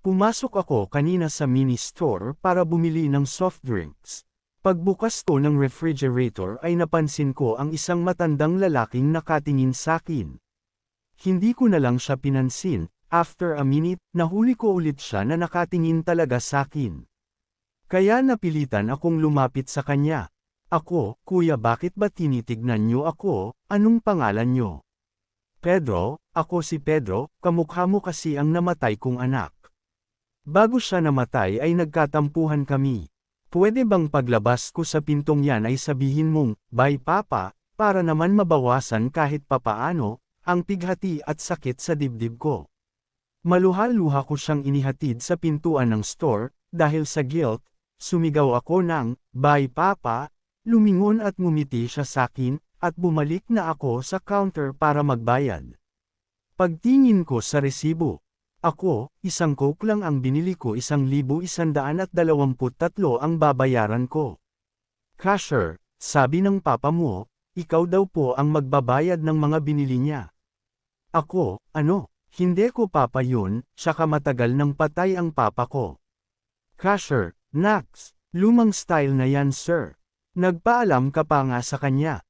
Pumasok ako kanina sa mini store para bumili ng soft drinks. Pagbukas ko ng refrigerator ay napansin ko ang isang matandang lalaking nakatingin sakin. Hindi ko na lang siya pinansin, after a minute, nahuli ko ulit siya na nakatingin talaga sakin. Kaya napilitan akong lumapit sa kanya. Ako, kuya bakit ba tinitignan niyo ako, anong pangalan niyo? Pedro, ako si Pedro, kamukha mo kasi ang namatay kong anak. Bago siya namatay ay nagkatampuhan kami. Pwede bang paglabas ko sa pintong yan ay sabihin mong, bye papa, para naman mabawasan kahit papaano, ang pighati at sakit sa dibdib ko. Maluha-luha ko siyang inihatid sa pintuan ng store, dahil sa guilt, sumigaw ako ng, bye papa, lumingon at ngumiti siya sakin, at bumalik na ako sa counter para magbayad. Pagtingin ko sa resibo. Ako, isang coke lang ang binili ko 1,123 ang babayaran ko. Cashier, sabi ng papa mo, ikaw daw po ang magbabayad ng mga binili niya. Ako, ano, hindi ko papa yun, saka matagal nang patay ang papa ko. Cashier, Nax, lumang style na yan sir. Nagpaalam ka pa nga sa kanya.